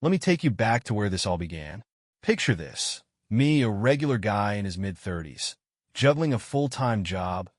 Let me take you back to where this all began. Picture this. Me, a regular guy in his mid-30s, juggling a full-time job,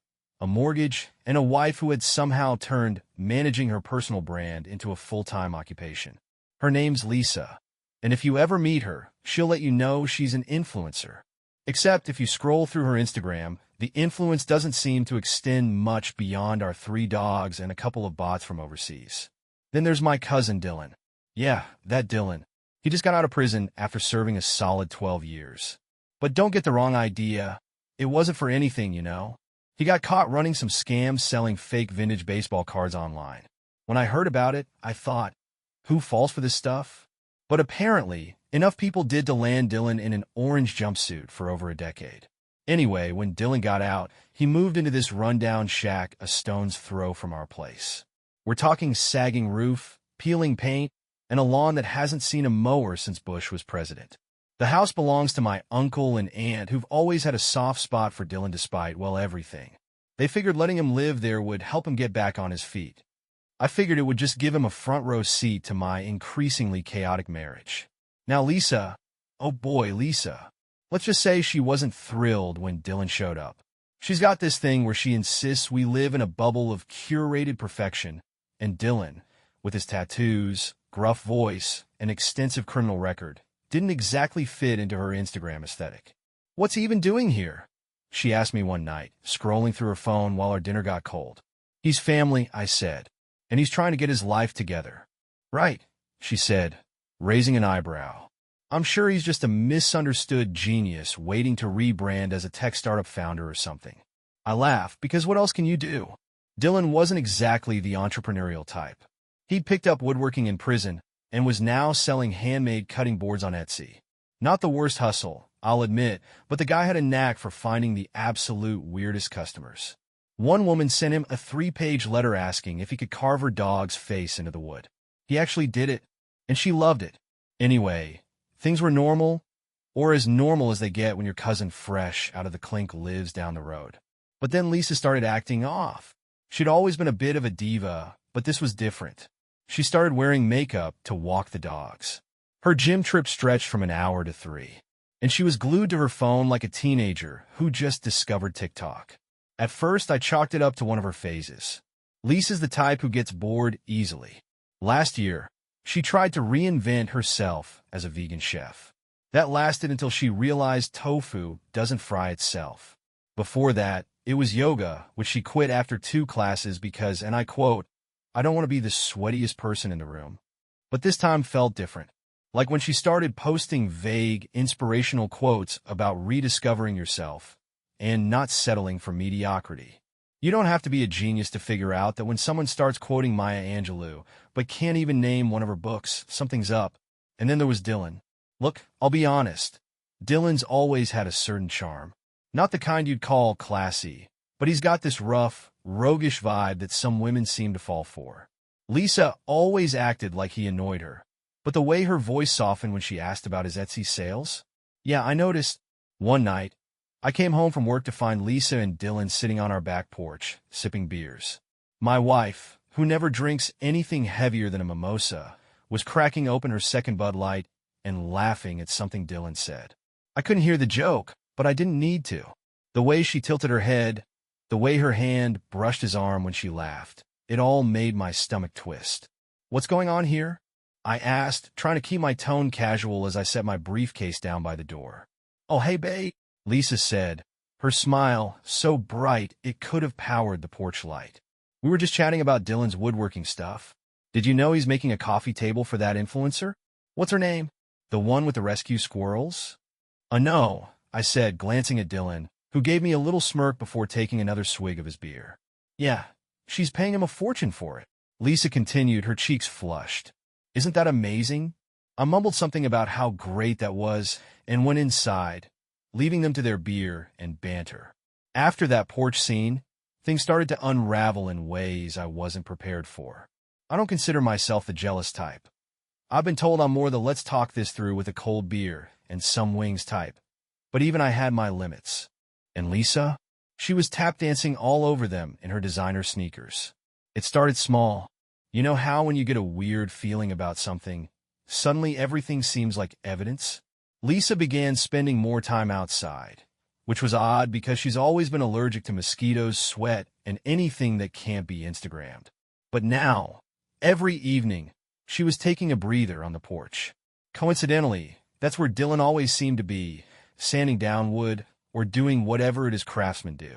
a mortgage, and a wife who had somehow turned managing her personal brand into a full-time occupation. Her name's Lisa, and if you ever meet her, she'll let you know she's an influencer. Except if you scroll through her Instagram, the influence doesn't seem to extend much beyond our 3 dogs and a couple of bots from overseas. Then there's my cousin Dylan. Yeah, that Dylan. He just got out of prison after serving a solid 12 years. But don't get the wrong idea. It wasn't for anything, you know. He got caught running some scams selling fake vintage baseball cards online. When I heard about it, I thought, who falls for this stuff? But apparently, enough people did to land Dylan in an orange jumpsuit for over a decade. Anyway, when Dylan got out, he moved into this rundown shack a stone's throw from our place. We're talking sagging roof, peeling paint, and a lawn that hasn't seen a mower since Bush was president. The house belongs to my uncle and aunt who've always had a soft spot for Dylan despite, well, everything. They figured letting him live there would help him get back on his feet. I figured it would just give him a front row seat to my increasingly chaotic marriage. Now Lisa, oh boy, Lisa. Let's just say she wasn't thrilled when Dylan showed up. She's got this thing where she insists we live in a bubble of curated perfection, and Dylan, with his tattoos, gruff voice, and extensive criminal record, didn't exactly fit into her Instagram aesthetic. What's he even doing here? She asked me one night, scrolling through her phone while our dinner got cold. He's family, I said, and he's trying to get his life together. Right, she said, raising an eyebrow. I'm sure he's just a misunderstood genius waiting to rebrand as a tech startup founder or something. I laughed because what else can you do? Dylan wasn't exactly the entrepreneurial type. He'd picked up woodworking in prison and was now selling handmade cutting boards on Etsy. Not the worst hustle, I'll admit, but the guy had a knack for finding the absolute weirdest customers. One woman sent him a 3-page letter asking if he could carve her dog's face into the wood. He actually did it, and she loved it. Anyway, things were normal, or as normal as they get when your cousin fresh out of the clink lives down the road. But then Lisa started acting off. She'd always been a bit of a diva, but this was different. She started wearing makeup to walk the dogs. Her gym trip stretched from an hour to 3, and she was glued to her phone like a teenager who just discovered TikTok. At first, I chalked it up to one of her phases. Lisa's the type who gets bored easily. Last year, she tried to reinvent herself as a vegan chef. That lasted until she realized tofu doesn't fry itself. Before that, it was yoga, which she quit after 2 classes because, and I quote, I don't want to be the sweatiest person in the room. But this time felt different. Like when she started posting vague, inspirational quotes about rediscovering yourself and not settling for mediocrity. You don't have to be a genius to figure out that when someone starts quoting Maya Angelou, but can't even name one of her books, something's up. And then there was Dylan. Look, I'll be honest. Dylan's always had a certain charm. Not the kind you'd call classy, but he's got this rough, roguish vibe that some women seem to fall for. Lisa always acted like he annoyed her, but the way her voice softened when she asked about his Etsy sales? Yeah, I noticed. One night, I came home from work to find Lisa and Dylan sitting on our back porch, sipping beers. My wife, who never drinks anything heavier than a mimosa, was cracking open her second Bud Light and laughing at something Dylan said. I couldn't hear the joke, but I didn't need to. The way she tilted her head, the way her hand brushed his arm when she laughed, it all made my stomach twist. What's going on here? I asked, trying to keep my tone casual as I set my briefcase down by the door. Oh, hey, babe, Lisa said, her smile so bright it could have powered the porch light. We were just chatting about Dylan's woodworking stuff. Did you know he's making a coffee table for that influencer? What's her name? The one with the rescue squirrels? No, I said, glancing at Dylan, who gave me a little smirk before taking another swig of his beer. Yeah, she's paying him a fortune for it. Lisa continued, her cheeks flushed. Isn't that amazing? I mumbled something about how great that was and went inside, leaving them to their beer and banter. After that porch scene, things started to unravel in ways I wasn't prepared for. I don't consider myself the jealous type. I've been told I'm more the let's talk this through with a cold beer and some wings type. But even I had my limits. And Lisa? She was tap dancing all over them in her designer sneakers. It started small. You know how when you get a weird feeling about something, suddenly everything seems like evidence. Lisa began spending more time outside, which was odd because she's always been allergic to mosquitoes, sweat, and anything that can't be Instagrammed. But now, every evening, she was taking a breather on the porch. Coincidentally, that's where Dylan always seemed to be, sanding down wood or doing whatever it is craftsmen do.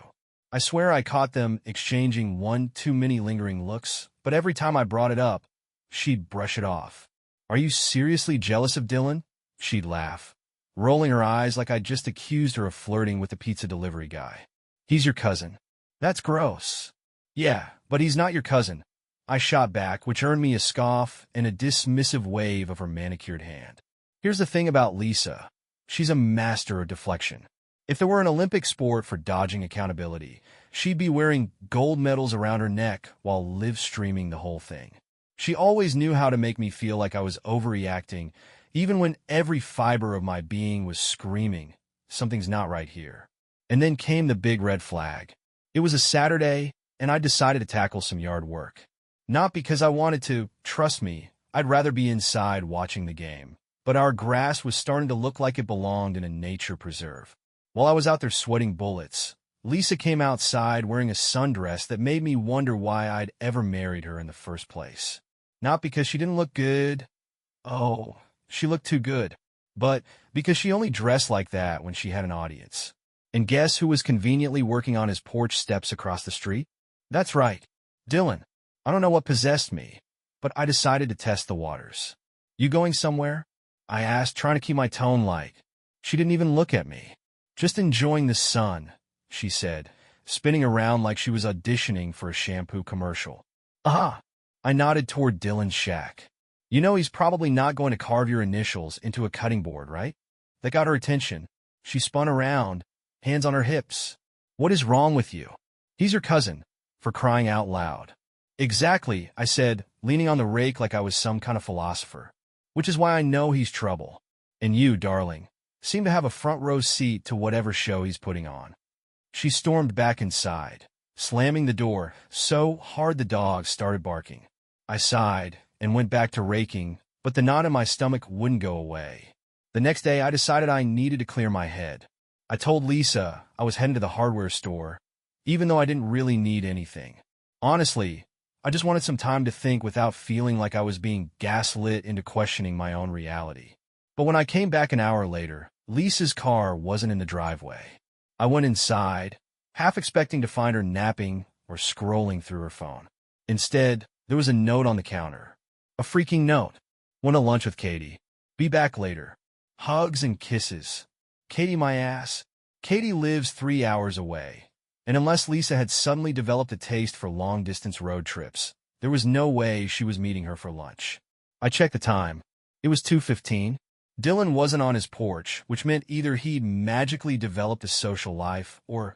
I swear I caught them exchanging one too many lingering looks, but every time I brought it up, she'd brush it off. "Are you seriously jealous of Dylan?" She'd laugh, rolling her eyes like I'd just accused her of flirting with the pizza delivery guy. "He's your cousin." "That's gross." "Yeah, but he's not your cousin." I shot back, which earned me a scoff and a dismissive wave of her manicured hand. Here's the thing about Lisa. She's a master of deflection. If there were an Olympic sport for dodging accountability, she'd be wearing gold medals around her neck while live streaming the whole thing. She always knew how to make me feel like I was overreacting, even when every fiber of my being was screaming, something's not right here. And then came the big red flag. It was a Saturday, and I decided to tackle some yard work. Not because I wanted to, trust me, I'd rather be inside watching the game. But our grass was starting to look like it belonged in a nature preserve. While I was out there sweating bullets, Lisa came outside wearing a sundress that made me wonder why I'd ever married her in the first place. Not because she didn't look good. Oh, she looked too good. But because she only dressed like that when she had an audience. And guess who was conveniently working on his porch steps across the street? That's right, Dylan. I don't know what possessed me, but I decided to test the waters. "You going somewhere?" I asked, trying to keep my tone light. She didn't even look at me. "Just enjoying the sun," she said, spinning around like she was auditioning for a shampoo commercial. "Ah!" I nodded toward Dylan's shack. "You know he's probably not going to carve your initials into a cutting board, right?" That got her attention. She spun around, hands on her hips. "What is wrong with you? He's your cousin, for crying out loud." "Exactly," I said, leaning on the rake like I was some kind of philosopher. "Which is why I know he's trouble. And you, darling, seem to have a front row seat to whatever show he's putting on." She stormed back inside, slamming the door so hard the dogs started barking. I sighed and went back to raking, but the knot in my stomach wouldn't go away. The next day, I decided I needed to clear my head. I told Lisa I was heading to the hardware store, even though I didn't really need anything. Honestly, I just wanted some time to think without feeling like I was being gaslit into questioning my own reality. But when I came back an hour later, Lisa's car wasn't in the driveway. I went inside, half expecting to find her napping or scrolling through her phone. Instead, there was a note on the counter. A freaking note. "Went to lunch with Katie. Be back later. Hugs and kisses." Katie, my ass. Katie lives 3 hours away. And unless Lisa had suddenly developed a taste for long-distance road trips, there was no way she was meeting her for lunch. I checked the time. It was 2:15. Dylan wasn't on his porch, which meant either he'd magically developed a social life or,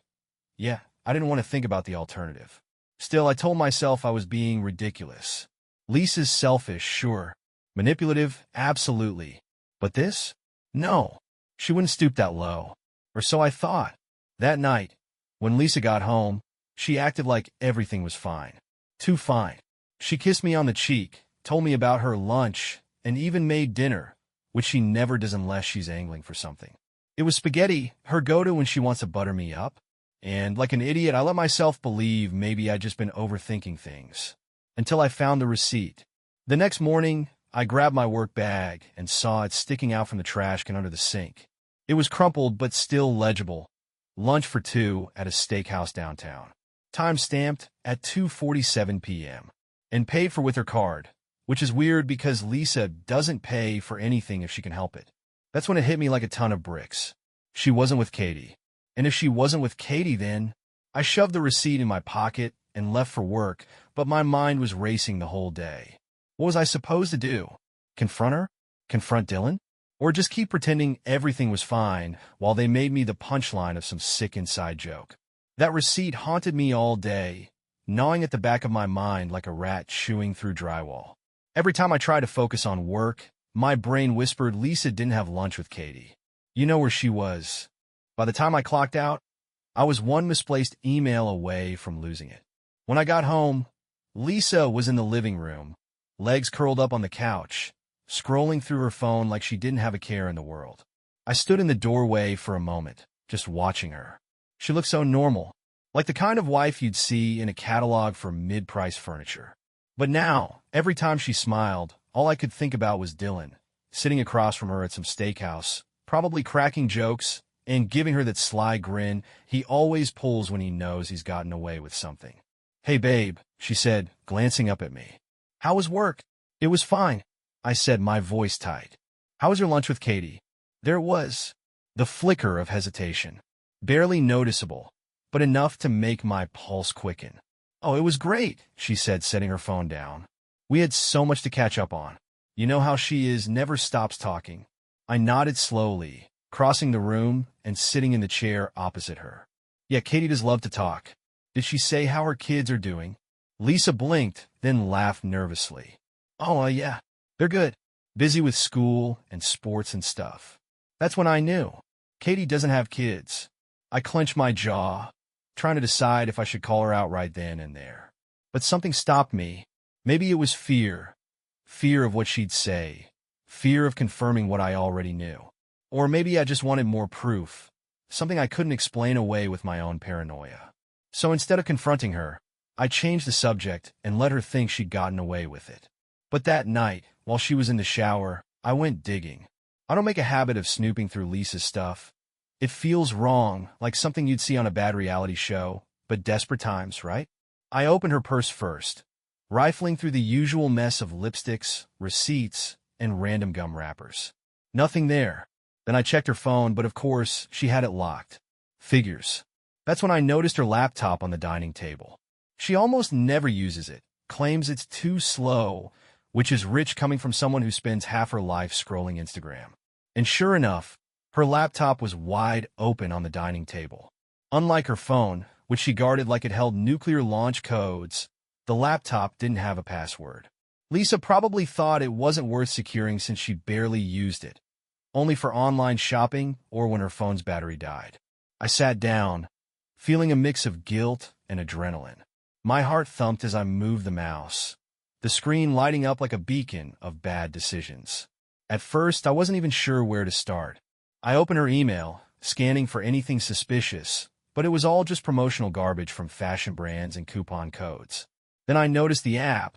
yeah, I didn't want to think about the alternative. Still, I told myself I was being ridiculous. Lisa's selfish, sure. Manipulative, absolutely. But this? No. She wouldn't stoop that low. Or so I thought. That night, when Lisa got home, she acted like everything was fine. Too fine. She kissed me on the cheek, told me about her lunch, and even made dinner, which she never does unless she's angling for something. It was spaghetti, her go-to when she wants to butter me up. And like an idiot, I let myself believe maybe I'd just been overthinking things. Until I found the receipt. The next morning, I grabbed my work bag and saw it sticking out from the trash can under the sink. It was crumpled but still legible. Lunch for 2 at a steakhouse downtown. Time stamped at 2:47 p.m. And paid for with her card, which is weird because Lisa doesn't pay for anything if she can help it. That's when it hit me like a ton of bricks. She wasn't with Katie. And if she wasn't with Katie, then I shoved the receipt in my pocket and left for work, but my mind was racing the whole day. What was I supposed to do? Confront her? Confront Dylan? Or just keep pretending everything was fine while they made me the punchline of some sick inside joke? That receipt haunted me all day, gnawing at the back of my mind like a rat chewing through drywall. Every time I tried to focus on work, my brain whispered Lisa didn't have lunch with Katie. You know where she was. By the time I clocked out, I was one misplaced email away from losing it. When I got home, Lisa was in the living room, legs curled up on the couch, scrolling through her phone like she didn't have a care in the world. I stood in the doorway for a moment, just watching her. She looked so normal, like the kind of wife you'd see in a catalog for mid-price furniture. But now, every time she smiled, all I could think about was Dylan, sitting across from her at some steakhouse, probably cracking jokes and giving her that sly grin he always pulls when he knows he's gotten away with something. "Hey, babe," she said, glancing up at me. "How was work?" "It was fine," I said, my voice tight. "How was your lunch with Katie?" There was the flicker of hesitation, barely noticeable, but enough to make my pulse quicken. "Oh, it was great," she said, setting her phone down. "We had so much to catch up on. You know how she is, never stops talking." I nodded slowly, crossing the room and sitting in the chair opposite her. "Yeah, Katie does love to talk. Did she say how her kids are doing?" Lisa blinked, then laughed nervously. "Oh, yeah, they're good. Busy with school and sports and stuff." That's when I knew. Katie doesn't have kids. I clenched my jaw, trying to decide if I should call her out right then and there. But something stopped me. Maybe it was fear. Fear of what she'd say. Fear of confirming what I already knew. Or maybe I just wanted more proof. Something I couldn't explain away with my own paranoia. So instead of confronting her, I changed the subject and let her think she'd gotten away with it. But that night, while she was in the shower, I went digging. I don't make a habit of snooping through Lisa's stuff. It feels wrong, like something you'd see on a bad reality show, but desperate times, right? I opened her purse first, rifling through the usual mess of lipsticks, receipts, and random gum wrappers. Nothing there. Then I checked her phone, but of course, she had it locked. Figures. That's when I noticed her laptop on the dining table. She almost never uses it, claims it's too slow, which is rich coming from someone who spends half her life scrolling Instagram. And sure enough, her laptop was wide open on the dining table. Unlike her phone, which she guarded like it held nuclear launch codes, the laptop didn't have a password. Lisa probably thought it wasn't worth securing since she barely used it, only for online shopping or when her phone's battery died. I sat down, feeling a mix of guilt and adrenaline. My heart thumped as I moved the mouse, the screen lighting up like a beacon of bad decisions. At first, I wasn't even sure where to start. I opened her email, scanning for anything suspicious, but it was all just promotional garbage from fashion brands and coupon codes. Then I noticed the app.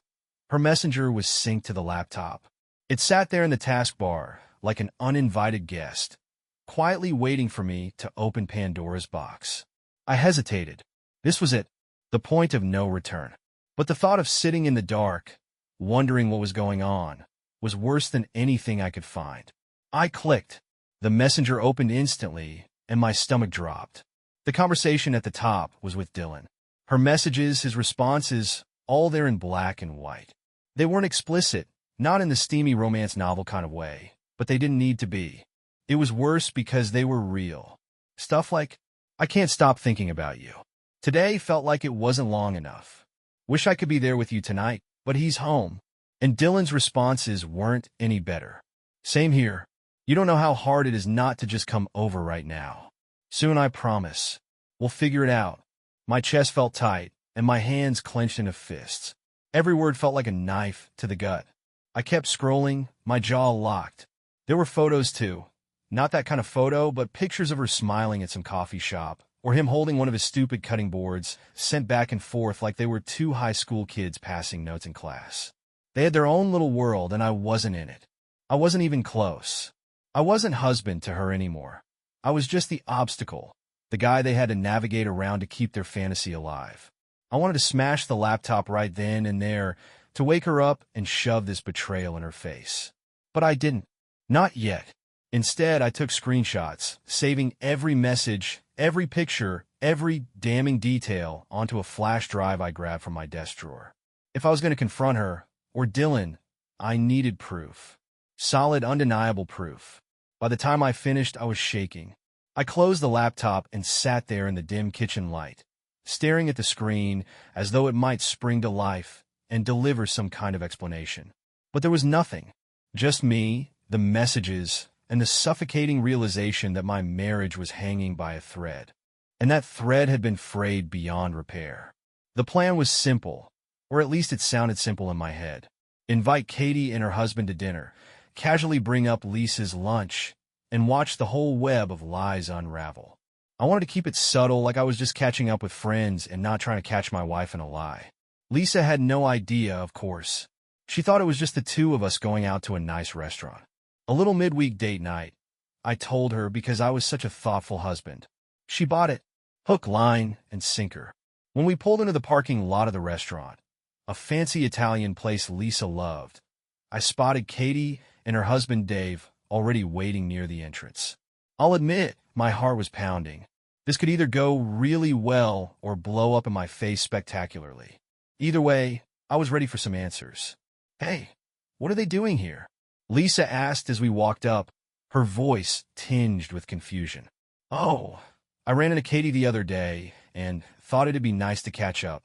Her messenger was synced to the laptop. It sat there in the taskbar, like an uninvited guest, quietly waiting for me to open Pandora's box. I hesitated. This was it, the point of no return. But the thought of sitting in the dark, wondering what was going on, was worse than anything I could find. I clicked. The messenger opened instantly, and my stomach dropped. The conversation at the top was with Dylan. Her messages, his responses, all there in black and white. They weren't explicit, not in the steamy romance novel kind of way, but they didn't need to be. It was worse because they were real. Stuff like, "I can't stop thinking about you. Today felt like it wasn't long enough. Wish I could be there with you tonight, but he's home." And Dylan's responses weren't any better. "Same here. You don't know how hard it is not to just come over right now. Soon, I promise. We'll figure it out." My chest felt tight, and my hands clenched into fists. Every word felt like a knife to the gut. I kept scrolling, my jaw locked. There were photos, too. Not that kind of photo, but pictures of her smiling at some coffee shop, or him holding one of his stupid cutting boards, sent back and forth like they were two high school kids passing notes in class. They had their own little world, and I wasn't in it. I wasn't even close. I wasn't husband to her anymore. I was just the obstacle, the guy they had to navigate around to keep their fantasy alive. I wanted to smash the laptop right then and there, to wake her up and shove this betrayal in her face. But I didn't. Not yet. Instead, I took screenshots, saving every message, every picture, every damning detail onto a flash drive I grabbed from my desk drawer. If I was going to confront her, or Dylan, I needed proof. Solid, undeniable proof. By the time I finished, I was shaking. I closed the laptop and sat there in the dim kitchen light, staring at the screen as though it might spring to life and deliver some kind of explanation. But there was nothing. Just me, the messages, and the suffocating realization that my marriage was hanging by a thread. And that thread had been frayed beyond repair. The plan was simple, or at least it sounded simple in my head. Invite Katie and her husband to dinner, casually bring up Lisa's lunch and watch the whole web of lies unravel. I wanted to keep it subtle, like I was just catching up with friends and not trying to catch my wife in a lie. Lisa had no idea, of course. She thought it was just the two of us going out to a nice restaurant. A little midweek date night, I told her, because I was such a thoughtful husband. She bought it, hook, line, and sinker. When we pulled into the parking lot of the restaurant, a fancy Italian place Lisa loved, I spotted Katie and her husband Dave already waiting near the entrance. I'll admit, my heart was pounding. This could either go really well or blow up in my face spectacularly. Either way, I was ready for some answers. "Hey, what are they doing here?" Lisa asked as we walked up, her voice tinged with confusion. "Oh, I ran into Katie the other day and thought it'd be nice to catch up,"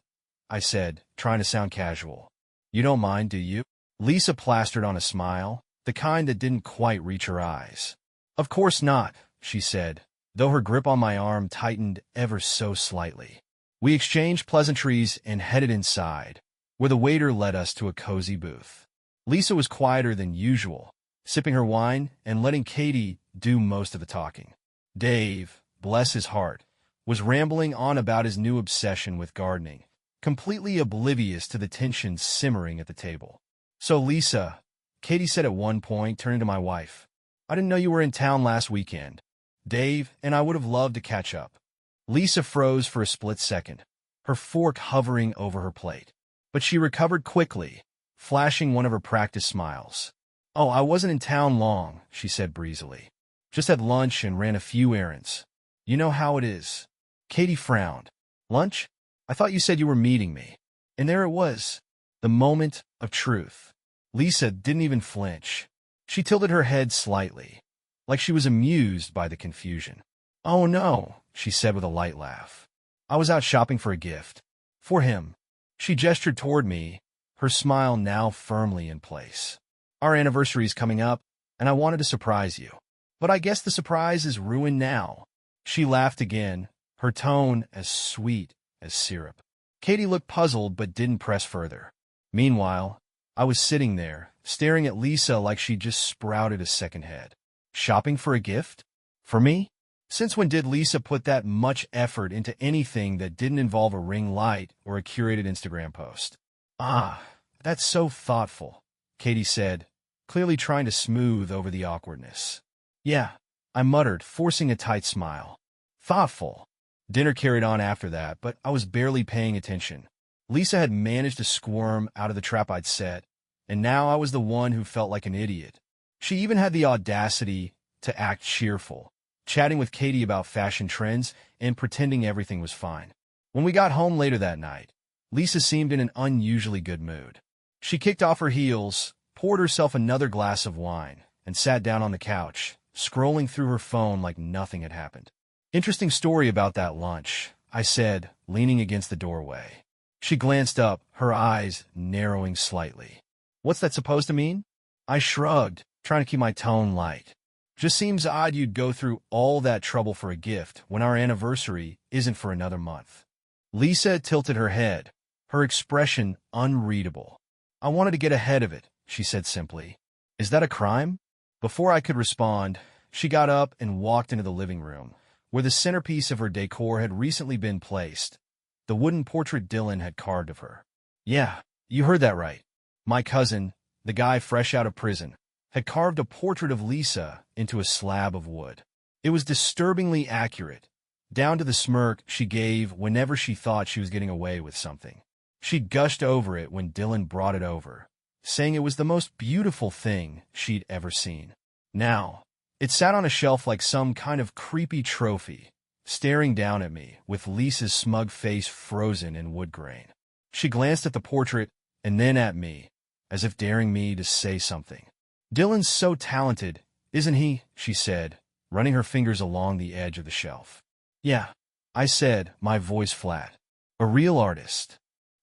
I said, trying to sound casual. "You don't mind, do you?" Lisa plastered on a smile, the kind that didn't quite reach her eyes. "Of course not," she said, though her grip on my arm tightened ever so slightly. We exchanged pleasantries and headed inside, where the waiter led us to a cozy booth. Lisa was quieter than usual, sipping her wine and letting Katie do most of the talking. Dave, bless his heart, was rambling on about his new obsession with gardening, completely oblivious to the tension simmering at the table. "So, Lisa," Katie said at one point, turning to my wife, "I didn't know you were in town last weekend. Dave and I would have loved to catch up." Lisa froze for a split second, her fork hovering over her plate. But she recovered quickly, flashing one of her practice smiles. "Oh, I wasn't in town long," she said breezily. "Just had lunch and ran a few errands. You know how it is." Katie frowned. "Lunch? I thought you said you were meeting me." And there it was, the moment of truth. Lisa didn't even flinch. She tilted her head slightly, like she was amused by the confusion. "Oh no," she said with a light laugh. "I was out shopping for a gift. For him." She gestured toward me, her smile now firmly in place. "Our anniversary's coming up, and I wanted to surprise you. But I guess the surprise is ruined now." She laughed again, her tone as sweet as syrup. Katie looked puzzled but didn't press further. Meanwhile, I was sitting there, staring at Lisa like she'd just sprouted a second head. Shopping for a gift? For me? Since when did Lisa put that much effort into anything that didn't involve a ring light or a curated Instagram post? "Ah, that's so thoughtful," Katie said, clearly trying to smooth over the awkwardness. "Yeah," I muttered, forcing a tight smile. "Thoughtful." Dinner carried on after that, but I was barely paying attention. Lisa had managed to squirm out of the trap I'd set, and now I was the one who felt like an idiot. She even had the audacity to act cheerful, chatting with Katie about fashion trends and pretending everything was fine. When we got home later that night, Lisa seemed in an unusually good mood. She kicked off her heels, poured herself another glass of wine, and sat down on the couch, scrolling through her phone like nothing had happened. "Interesting story about that lunch," I said, leaning against the doorway. She glanced up, her eyes narrowing slightly. "What's that supposed to mean?" I shrugged, trying to keep my tone light. "Just seems odd you'd go through all that trouble for a gift when our anniversary isn't for another month." Lisa tilted her head, her expression unreadable. "I wanted to get ahead of it," she said simply. "Is that a crime?" Before I could respond, she got up and walked into the living room, where the centerpiece of her decor had recently been placed, the wooden portrait Dylan had carved of her. "Yeah, you heard that right. My cousin, the guy fresh out of prison, had carved a portrait of Lisa into a slab of wood. It was disturbingly accurate, down to the smirk she gave whenever she thought she was getting away with something. She gushed over it when Dylan brought it over, saying it was the most beautiful thing she'd ever seen. Now, it sat on a shelf like some kind of creepy trophy, staring down at me with Lisa's smug face frozen in wood grain. She glanced at the portrait and then at me, as if daring me to say something. "Dylan's so talented, isn't he?" she said, running her fingers along the edge of the shelf. "Yeah," I said, my voice flat. "A real artist."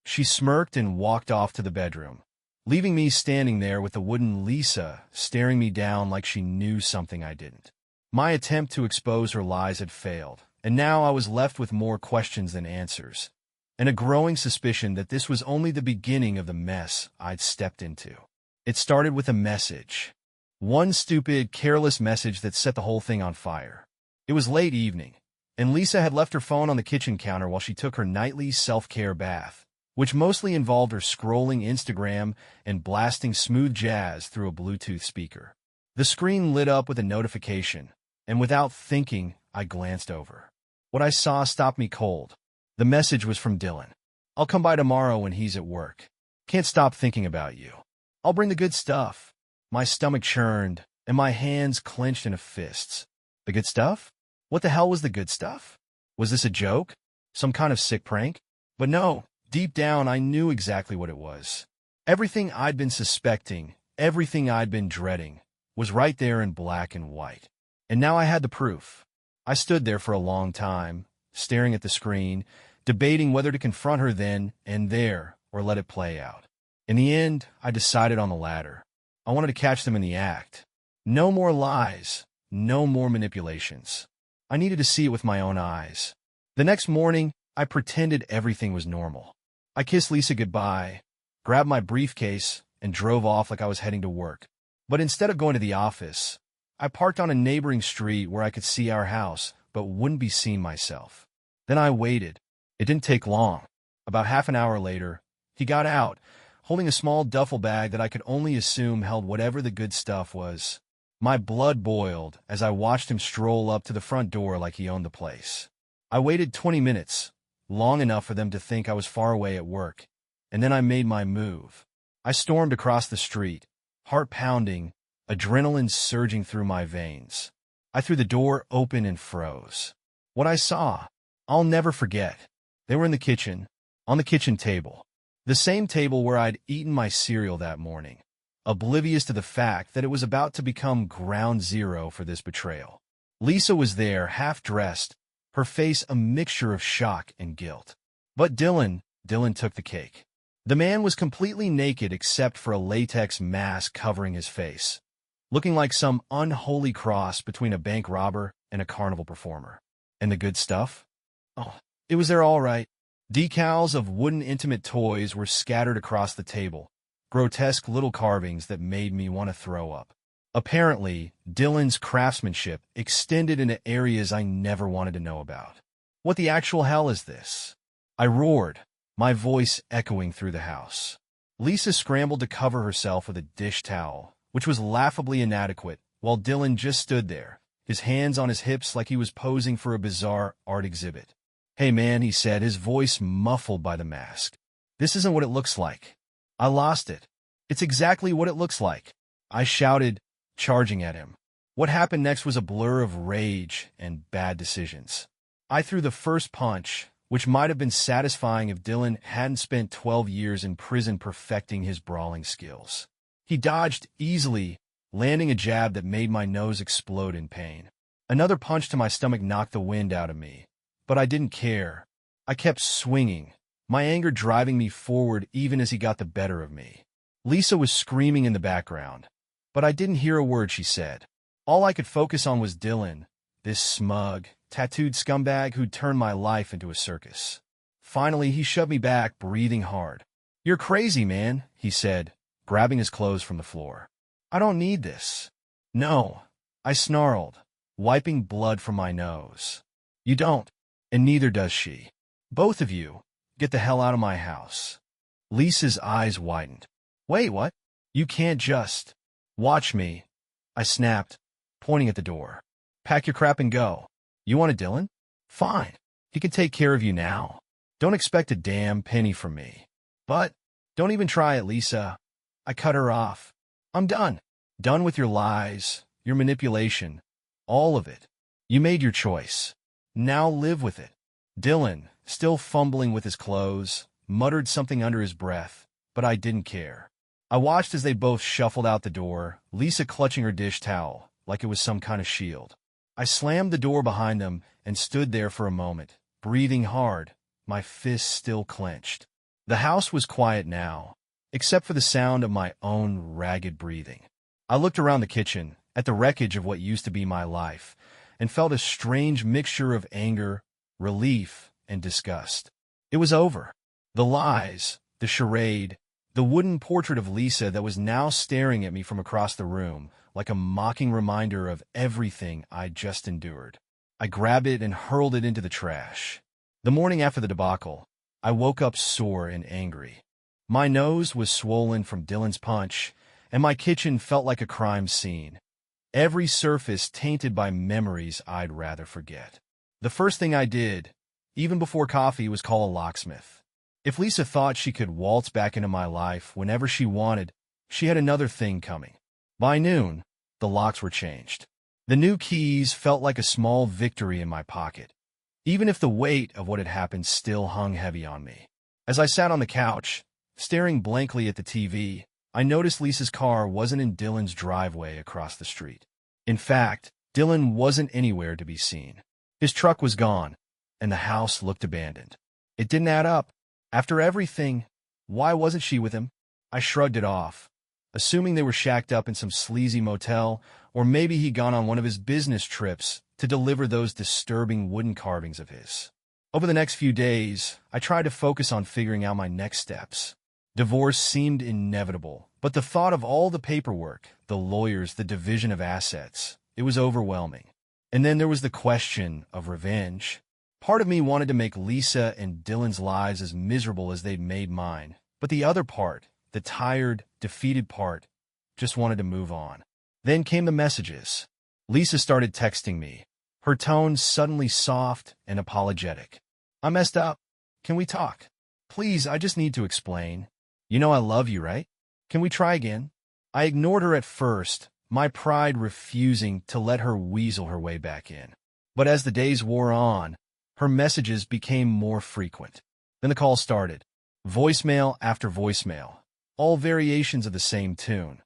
She smirked and walked off to the bedroom, leaving me standing there with the wooden Lisa staring me down like she knew something I didn't. My attempt to expose her lies had failed, and now I was left with more questions than answers, and a growing suspicion that this was only the beginning of the mess I'd stepped into. It started with a message. One stupid, careless message that set the whole thing on fire. It was late evening, and Lisa had left her phone on the kitchen counter while she took her nightly self-care bath, which mostly involved her scrolling Instagram and blasting smooth jazz through a Bluetooth speaker. The screen lit up with a notification, and without thinking, I glanced over. What I saw stopped me cold. The message was from Dylan. "I'll come by tomorrow when he's at work. Can't stop thinking about you. I'll bring the good stuff." My stomach churned, and my hands clenched into fists. The good stuff? What the hell was the good stuff? Was this a joke? Some kind of sick prank? But no, deep down I knew exactly what it was. Everything I'd been suspecting, everything I'd been dreading, was right there in black and white. And now I had the proof. I stood there for a long time, staring at the screen, debating whether to confront her then and there or let it play out. In the end, I decided on the latter. I wanted to catch them in the act. No more lies, no more manipulations. I needed to see it with my own eyes. The next morning, I pretended everything was normal. I kissed Lisa goodbye, grabbed my briefcase, and drove off like I was heading to work. But instead of going to the office, I parked on a neighboring street where I could see our house, but wouldn't be seen myself. Then I waited. It didn't take long. About half an hour later, he got out, holding a small duffel bag that I could only assume held whatever the good stuff was. My blood boiled as I watched him stroll up to the front door like he owned the place. I waited 20 minutes, long enough for them to think I was far away at work, and then I made my move. I stormed across the street, heart pounding, adrenaline surging through my veins. I threw the door open and froze. What I saw, I'll never forget. They were in the kitchen, on the kitchen table. The same table where I'd eaten my cereal that morning, oblivious to the fact that it was about to become ground zero for this betrayal. Lisa was there, half-dressed, her face a mixture of shock and guilt. But Dylan took the cake. The man was completely naked except for a latex mask covering his face, looking like some unholy cross between a bank robber and a carnival performer. And the good stuff? Oh, it was there all right. Decals of wooden intimate toys were scattered across the table, grotesque little carvings that made me want to throw up. Apparently, Dylan's craftsmanship extended into areas I never wanted to know about. What the actual hell is this? I roared, my voice echoing through the house. Lisa scrambled to cover herself with a dish towel, which was laughably inadequate, while Dylan just stood there, his hands on his hips like he was posing for a bizarre art exhibit. "Hey man," he said, his voice muffled by the mask. "This isn't what it looks like." I lost it. "It's exactly what it looks like," I shouted, charging at him. What happened next was a blur of rage and bad decisions. I threw the first punch, which might have been satisfying if Dylan hadn't spent 12 years in prison perfecting his brawling skills. He dodged easily, landing a jab that made my nose explode in pain. Another punch to my stomach knocked the wind out of me. But I didn't care. I kept swinging, my anger driving me forward even as he got the better of me. Lisa was screaming in the background, but I didn't hear a word she said. All I could focus on was Dylan, this smug, tattooed scumbag who'd turned my life into a circus. Finally, he shoved me back, breathing hard. "You're crazy, man," he said, grabbing his clothes from the floor. "I don't need this." "No," I snarled, wiping blood from my nose. "You don't. And neither does she. Both of you, get the hell out of my house." Lisa's eyes widened. "Wait, what? You can't just watch me," I snapped, pointing at the door. "Pack your crap and go. You want a Dylan? Fine. He can take care of you now. Don't expect a damn penny from me. But don't even try it, Lisa." I cut her off. "I'm done. Done with your lies, your manipulation, all of it. You made your choice. Now live with it." Dylan, still fumbling with his clothes, muttered something under his breath, but I didn't care. I watched as they both shuffled out the door, Lisa clutching her dish towel, like it was some kind of shield. I slammed the door behind them and stood there for a moment, breathing hard, my fists still clenched. The house was quiet now, except for the sound of my own ragged breathing. I looked around the kitchen, at the wreckage of what used to be my life, and felt a strange mixture of anger, relief, and disgust. It was over. The lies, the charade, the wooden portrait of Lisa that was now staring at me from across the room like a mocking reminder of everything I'd just endured. I grabbed it and hurled it into the trash. The morning after the debacle, I woke up sore and angry. My nose was swollen from Dylan's punch, and my kitchen felt like a crime scene. Every surface tainted by memories I'd rather forget. The first thing I did, even before coffee, was call a locksmith. If Lisa thought she could waltz back into my life whenever she wanted, she had another thing coming. By noon, the locks were changed. The new keys felt like a small victory in my pocket, even if the weight of what had happened still hung heavy on me. As I sat on the couch, staring blankly at the TV, I noticed Lisa's car wasn't in Dylan's driveway across the street. In fact, Dylan wasn't anywhere to be seen. His truck was gone, and the house looked abandoned. It didn't add up. After everything, why wasn't she with him? I shrugged it off, assuming they were shacked up in some sleazy motel, or maybe he'd gone on one of his business trips to deliver those disturbing wooden carvings of his. Over the next few days, I tried to focus on figuring out my next steps. Divorce seemed inevitable, but the thought of all the paperwork, the lawyers, the division of assets, it was overwhelming. And then there was the question of revenge. Part of me wanted to make Lisa and Dylan's lives as miserable as they'd made mine, but the other part, the tired, defeated part, just wanted to move on. Then came the messages. Lisa started texting me, her tone suddenly soft and apologetic. "I messed up. Can we talk? Please, I just need to explain. You know I love you, right? Can we try again?" I ignored her at first, my pride refusing to let her weasel her way back in. But as the days wore on, her messages became more frequent. Then the call started. Voicemail after voicemail, all variations of the same tune.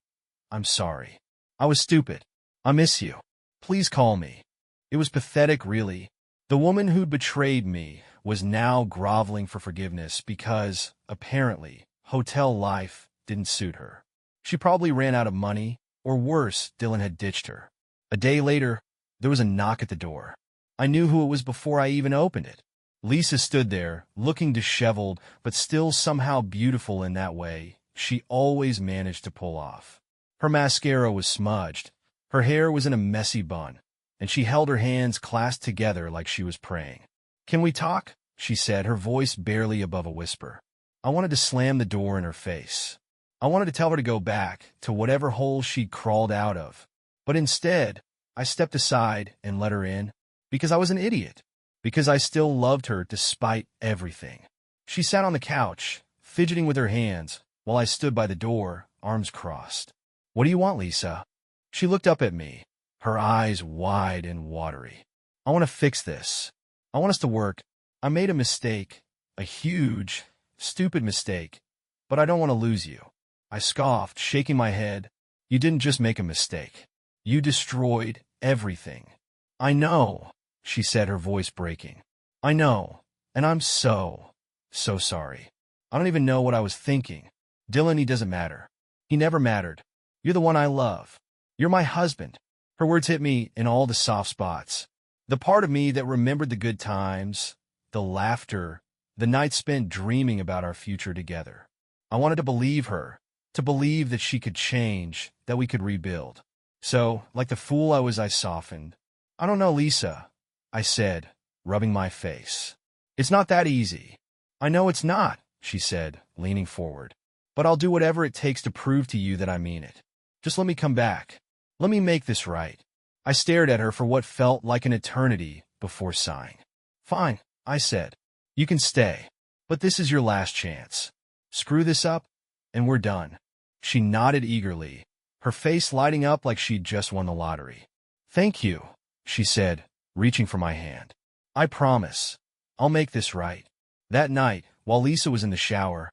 "I'm sorry. I was stupid. I miss you. Please call me." It was pathetic, really. The woman who'd betrayed me was now groveling for forgiveness because, apparently, hotel life didn't suit her. She probably ran out of money, or worse, Dylan had ditched her. A day later, there was a knock at the door. I knew who it was before I even opened it. Lisa stood there, looking disheveled, but still somehow beautiful in that way she always managed to pull off. Her mascara was smudged, her hair was in a messy bun, and she held her hands clasped together like she was praying. "Can we talk?" she said, her voice barely above a whisper. I wanted to slam the door in her face. I wanted to tell her to go back to whatever hole she'd crawled out of. But instead, I stepped aside and let her in, because I was an idiot, because I still loved her despite everything. She sat on the couch, fidgeting with her hands, while I stood by the door, arms crossed. "What do you want, Lisa?" She looked up at me, her eyes wide and watery. "I want to fix this. I want us to work. I made a mistake, a huge, stupid mistake, but I don't want to lose you." I scoffed, shaking my head. "You didn't just make a mistake. You destroyed everything." "I know," she said, her voice breaking. "I know, and I'm so sorry. I don't even know what I was thinking. Dylan, he doesn't matter. He never mattered. You're the one I love. You're my husband." Her words hit me in all the soft spots. The part of me that remembered the good times, the laughter, the nights spent dreaming about our future together. I wanted to believe her, to believe that she could change, that we could rebuild. So, like the fool I softened. "I don't know, Lisa," I said, rubbing my face. "It's not that easy." "I know it's not," she said, leaning forward. "But I'll do whatever it takes to prove to you that I mean it. Just let me come back. Let me make this right." I stared at her for what felt like an eternity before sighing. "Fine," I said. "You can stay. But this is your last chance. Screw this up, and we're done." She nodded eagerly, her face lighting up like she'd just won the lottery. "Thank you," she said, reaching for my hand. "I promise. I'll make this right." That night, while Lisa was in the shower,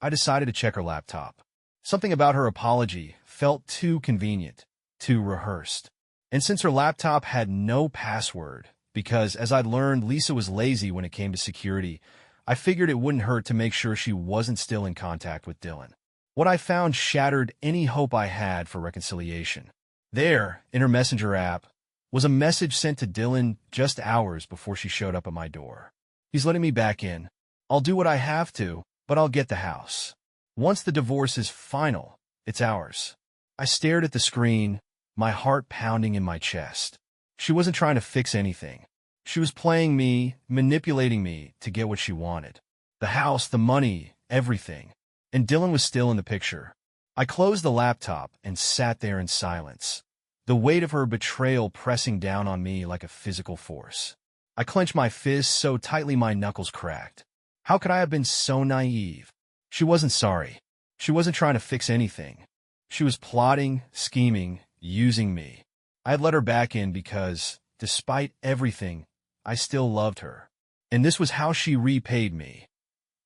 I decided to check her laptop. Something about her apology felt too convenient, too rehearsed. And since her laptop had no password, because, as I'd learned, Lisa was lazy when it came to security, I figured it wouldn't hurt to make sure she wasn't still in contact with Dylan. What I found shattered any hope I had for reconciliation. There, in her Messenger app, was a message sent to Dylan just hours before she showed up at my door. "He's letting me back in. I'll do what I have to, but I'll get the house. Once the divorce is final, it's ours." I stared at the screen, my heart pounding in my chest. She wasn't trying to fix anything. She was playing me, manipulating me to get what she wanted. The house, the money, everything. And Dylan was still in the picture. I closed the laptop and sat there in silence, the weight of her betrayal pressing down on me like a physical force. I clenched my fists so tightly my knuckles cracked. How could I have been so naive? She wasn't sorry. She wasn't trying to fix anything. She was plotting, scheming, using me. I had let her back in because, despite everything, I still loved her. And this was how she repaid me,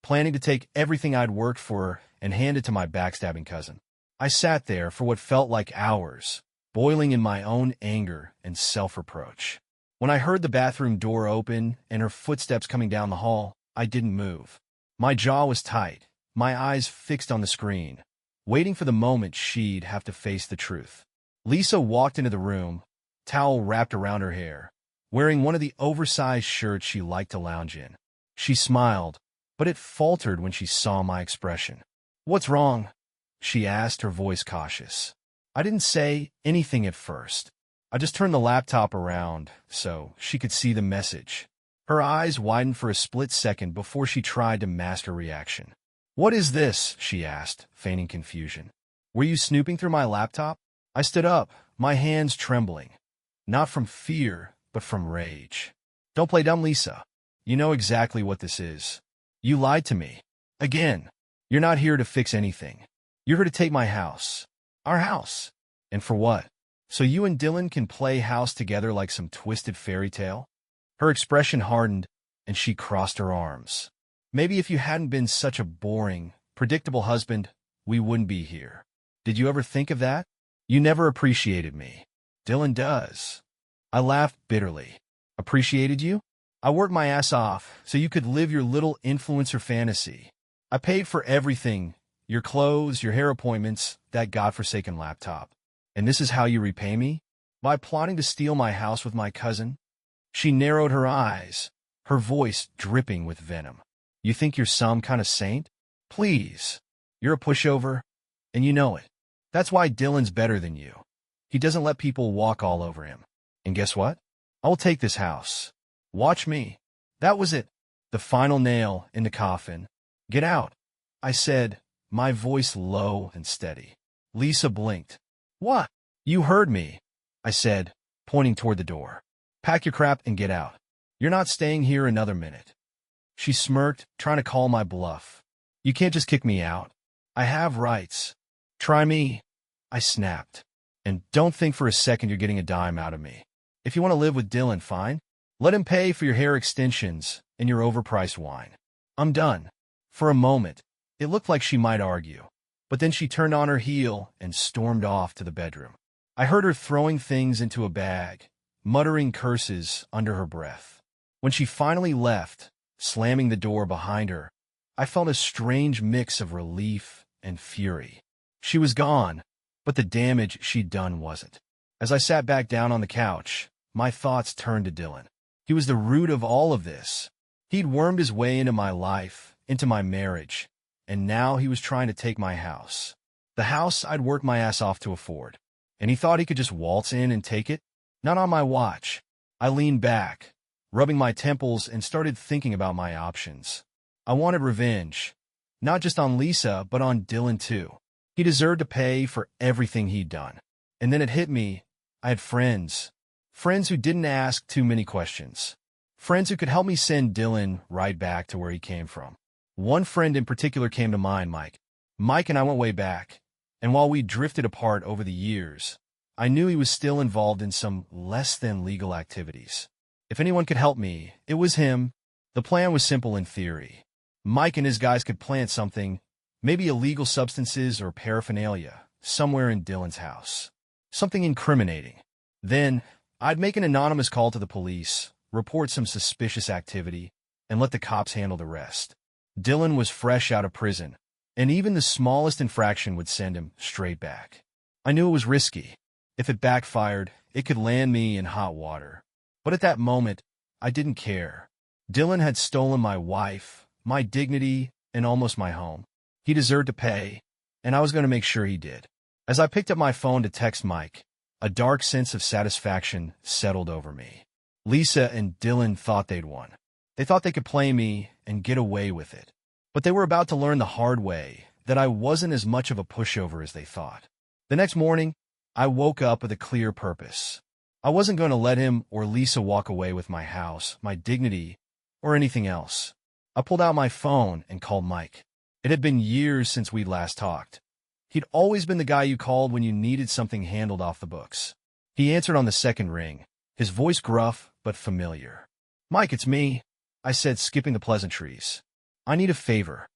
planning to take everything I'd worked for and hand it to my backstabbing cousin. I sat there for what felt like hours, boiling in my own anger and self-reproach. When I heard the bathroom door open and her footsteps coming down the hall, I didn't move. My jaw was tight, my eyes fixed on the screen, waiting for the moment she'd have to face the truth. Lisa walked into the room, towel wrapped around her hair, wearing one of the oversized shirts she liked to lounge in. She smiled, but it faltered when she saw my expression. "What's wrong?" she asked, her voice cautious. I didn't say anything at first. I just turned the laptop around so she could see the message. Her eyes widened for a split second before she tried to mask her reaction. "What is this?" she asked, feigning confusion. "Were you snooping through my laptop?" I stood up, my hands trembling. Not from fear, but from rage. "Don't play dumb, Lisa. You know exactly what this is. You lied to me. Again. You're not here to fix anything. You're here to take my house. Our house. And for what? So you and Dylan can play house together like some twisted fairy tale?" Her expression hardened, and she crossed her arms. "Maybe if you hadn't been such a boring, predictable husband, we wouldn't be here. Did you ever think of that? You never appreciated me. Dylan does." I laughed bitterly. "Appreciated you? I worked my ass off so you could live your little influencer fantasy. I paid for everything, your clothes, your hair appointments, that godforsaken laptop. And this is how you repay me? By plotting to steal my house with my cousin?" She narrowed her eyes, her voice dripping with venom. "You think you're some kind of saint? Please. You're a pushover, and you know it. That's why Dylan's better than you. He doesn't let people walk all over him. And guess what? I will take this house. Watch me." That was it. The final nail in the coffin. "Get out," I said, my voice low and steady. Lisa blinked. "What?" "You heard me," I said, pointing toward the door. "Pack your crap and get out. You're not staying here another minute." She smirked, trying to call my bluff. "You can't just kick me out. I have rights. Try me," I snapped. "And don't think for a second you're getting a dime out of me. If you want to live with Dylan, fine. Let him pay for your hair extensions and your overpriced wine. I'm done." For a moment, it looked like she might argue, but then she turned on her heel and stormed off to the bedroom. I heard her throwing things into a bag, muttering curses under her breath. When she finally left, slamming the door behind her, I felt a strange mix of relief and fury. She was gone, but the damage she'd done wasn't. As I sat back down on the couch, my thoughts turned to Dylan. He was the root of all of this. He'd wormed his way into my life, into my marriage, and now he was trying to take my house. The house I'd worked my ass off to afford. And he thought he could just waltz in and take it? Not on my watch. I leaned back, rubbing my temples, and started thinking about my options. I wanted revenge. Not just on Lisa, but on Dylan too. He deserved to pay for everything he'd done. And then it hit me. I had friends. Friends who didn't ask too many questions. Friends who could help me send Dylan right back to where he came from. One friend in particular came to mind, Mike. Mike and I went way back. And while we drifted apart over the years, I knew he was still involved in some less-than-legal activities. If anyone could help me, it was him. The plan was simple in theory. Mike and his guys could plant something, maybe illegal substances or paraphernalia, somewhere in Dylan's house. Something incriminating. Then, I'd make an anonymous call to the police, report some suspicious activity, and let the cops handle the rest. Dylan was fresh out of prison, and even the smallest infraction would send him straight back. I knew it was risky. If it backfired, it could land me in hot water. But at that moment, I didn't care. Dylan had stolen my wife, my dignity, and almost my home. He deserved to pay, and I was going to make sure he did. As I picked up my phone to text Mike, A dark sense of satisfaction settled over me. Lisa and Dylan thought they'd won. They thought they could play me and get away with it. But they were about to learn the hard way that I wasn't as much of a pushover as they thought. The next morning, I woke up with a clear purpose. I wasn't going to let him or Lisa walk away with my house, my dignity, or anything else. I pulled out my phone and called Mike. It had been years since we'd last talked. He'd always been the guy you called when you needed something handled off the books. He answered on the second ring, his voice gruff but familiar. "Mike, it's me," I said, skipping the pleasantries. "I need a favor."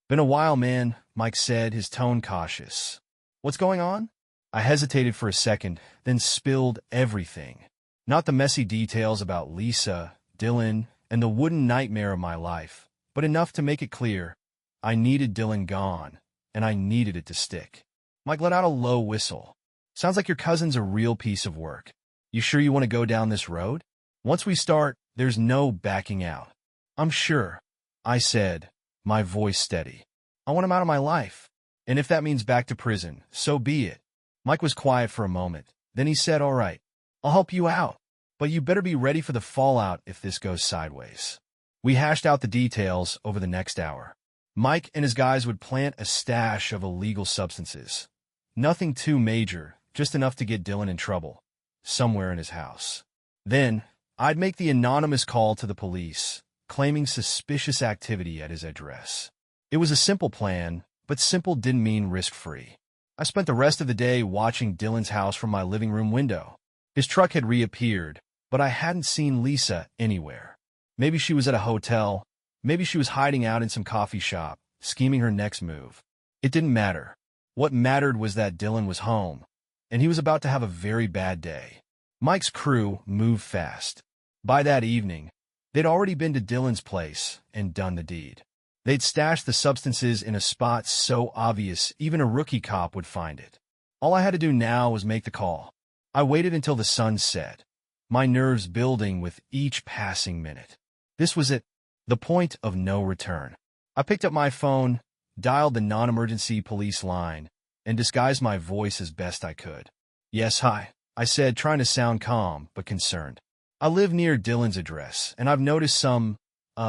"Been a while, man," Mike said, his tone cautious. "What's going on?" I hesitated for a second, then spilled everything. Not the messy details about Lisa, Dylan, and the wooden nightmare of my life, but enough to make it clear. I needed Dylan gone, and I needed it to stick. Mike let out a low whistle. "Sounds like your cousin's a real piece of work. You sure you want to go down this road? Once we start, there's no backing out." "I'm sure," I said, my voice steady. "I want him out of my life. And if that means back to prison, so be it." Mike was quiet for a moment. Then he said, "All right, I'll help you out. But you better be ready for the fallout if this goes sideways." We hashed out the details over the next hour. Mike and his guys would plant a stash of illegal substances. Nothing too major, just enough to get Dylan in trouble, somewhere in his house. Then, I'd make the anonymous call to the police, claiming suspicious activity at his address. It was a simple plan, but simple didn't mean risk-free. I spent the rest of the day watching Dylan's house from my living room window. His truck had reappeared, but I hadn't seen Lisa anywhere. Maybe she was at a hotel. Maybe she was hiding out in some coffee shop, scheming her next move. It didn't matter. What mattered was that Dylan was home, and he was about to have a very bad day. Mike's crew moved fast. By that evening, they'd already been to Dylan's place and done the deed. They'd stashed the substances in a spot so obvious even a rookie cop would find it. All I had to do now was make the call. I waited until the sun set, my nerves building with each passing minute. This was it. The point of no return. I picked up my phone, dialed the non-emergency police line, and disguised my voice as best I could. "Yes, hi," I said, trying to sound calm but concerned. "I live near Dylan's address, and I've noticed some,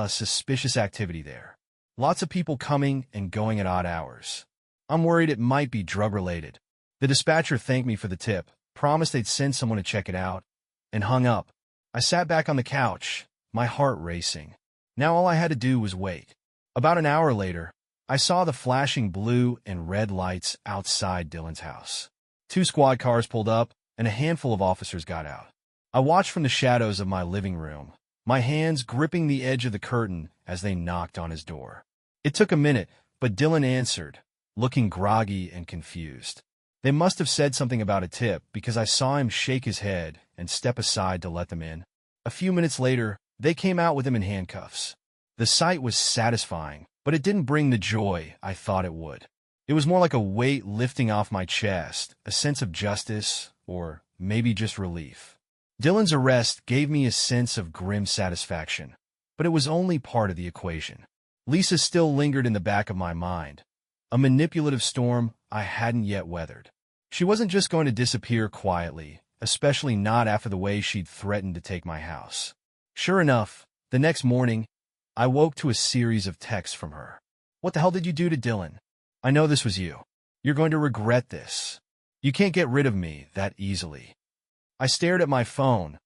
suspicious activity there. Lots of people coming and going at odd hours. I'm worried it might be drug-related." The dispatcher thanked me for the tip, promised they'd send someone to check it out, and hung up. I sat back on the couch, my heart racing. Now all I had to do was wait. About an hour later, I saw the flashing blue and red lights outside Dylan's house. 2 squad cars pulled up, and a handful of officers got out. I watched from the shadows of my living room, my hands gripping the edge of the curtain as they knocked on his door. It took a minute, but Dylan answered, looking groggy and confused. They must have said something about a tip because I saw him shake his head and step aside to let them in. A few minutes later, they came out with him in handcuffs. The sight was satisfying, but it didn't bring the joy I thought it would. It was more like a weight lifting off my chest, a sense of justice, or maybe just relief. Dylan's arrest gave me a sense of grim satisfaction, but it was only part of the equation. Lisa still lingered in the back of my mind, a manipulative storm I hadn't yet weathered. She wasn't just going to disappear quietly, especially not after the way she'd threatened to take my house. Sure enough, the next morning, I woke to a series of texts from her. "What the hell did you do to Dylan? I know this was you. You're going to regret this. You can't get rid of me that easily." I stared at my phone,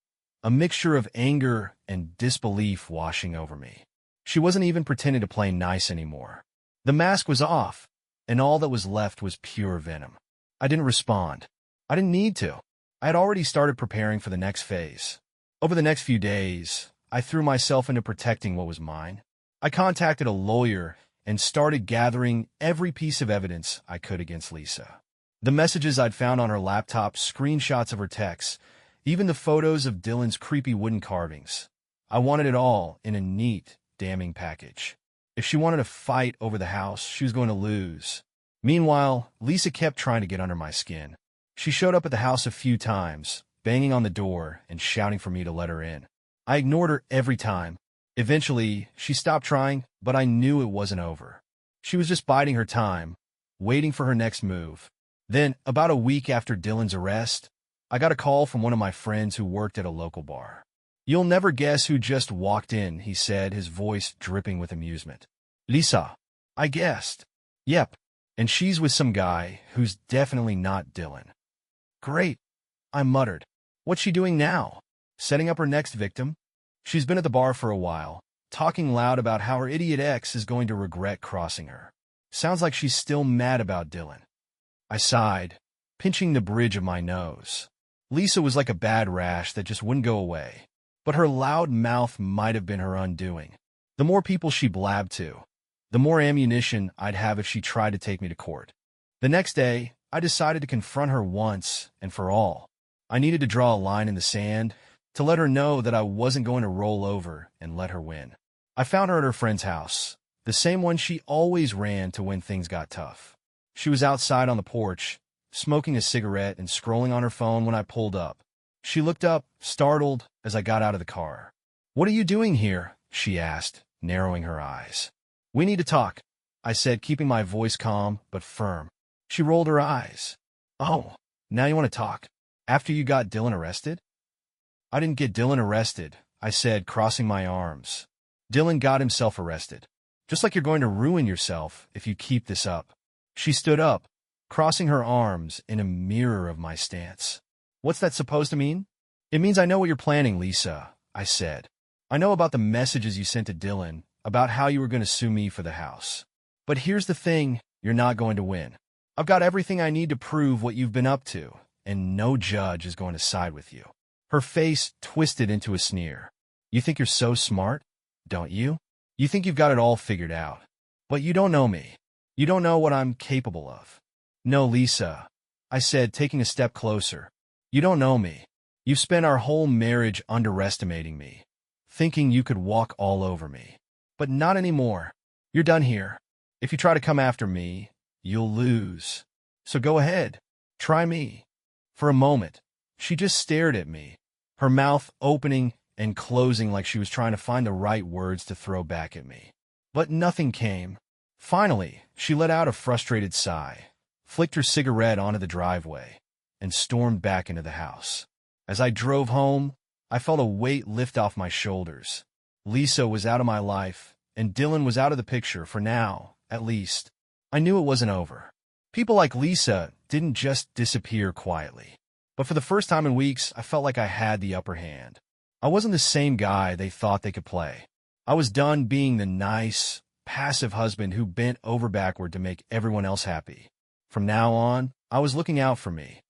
a mixture of anger and disbelief washing over me. She wasn't even pretending to play nice anymore. The mask was off, and all that was left was pure venom. I didn't respond. I didn't need to. I had already started preparing for the next phase. Over the next few days, I threw myself into protecting what was mine. I contacted a lawyer and started gathering every piece of evidence I could against Lisa. The messages I'd found on her laptop, screenshots of her texts, even the photos of Dylan's creepy wooden carvings. I wanted it all in a neat, damning package. If she wanted to fight over the house, she was going to lose. Meanwhile, Lisa kept trying to get under my skin. She showed up at the house a few times, banging on the door and shouting for me to let her in. I ignored her every time. Eventually, she stopped trying, but I knew it wasn't over. She was just biding her time, waiting for her next move. Then, about a week after Dylan's arrest, I got a call from one of my friends who worked at a local bar. "You'll never guess who just walked in," he said, his voice dripping with amusement. "Lisa." I guessed. "Yep, and she's with some guy who's definitely not Dylan." "Great," I muttered. "What's she doing now? Setting up her next victim?" "She's been at the bar for a while, talking loud about how her idiot ex is going to regret crossing her. Sounds like she's still mad about Dylan." I sighed, pinching the bridge of my nose. Lisa was like a bad rash that just wouldn't go away, but her loud mouth might have been her undoing. The more people she blabbed to, the more ammunition I'd have if she tried to take me to court. The next day, I decided to confront her once and for all. I needed to draw a line in the sand to let her know that I wasn't going to roll over and let her win. I found her at her friend's house, the same one she always ran to when things got tough. She was outside on the porch, smoking a cigarette and scrolling on her phone when I pulled up. She looked up, startled, as I got out of the car. "What are you doing here?" she asked, narrowing her eyes. "We need to talk," I said, keeping my voice calm but firm. She rolled her eyes. "Oh, now you want to talk? After you got Dylan arrested?" "I didn't get Dylan arrested," I said, crossing my arms. "Dylan got himself arrested. Just like you're going to ruin yourself if you keep this up." She stood up, crossing her arms in a mirror of my stance. "What's that supposed to mean?" "It means I know what you're planning, Lisa," I said. "I know about the messages you sent to Dylan, about how you were going to sue me for the house. But here's the thing, you're not going to win. I've got everything I need to prove what you've been up to, and no judge is going to side with you." Her face twisted into a sneer. "You think you're so smart, don't you? You think you've got it all figured out. But you don't know me. You don't know what I'm capable of." "No, Lisa," I said, taking a step closer. "You don't know me. You've spent our whole marriage underestimating me, thinking you could walk all over me. But not anymore. You're done here. If you try to come after me, you'll lose. So go ahead. Try me." For a moment, she just stared at me, her mouth opening and closing like she was trying to find the right words to throw back at me. But nothing came. Finally, she let out a frustrated sigh, flicked her cigarette onto the driveway, and stormed back into the house. As I drove home, I felt a weight lift off my shoulders. Lisa was out of my life, and Dylan was out of the picture for now, at least. I knew it wasn't over. People like Lisa didn't just disappear quietly. But for the first time in weeks, I felt like I had the upper hand. I wasn't the same guy they thought they could play. I was done being the nice, passive husband who bent over backward to make everyone else happy. From now on, I was looking out for me.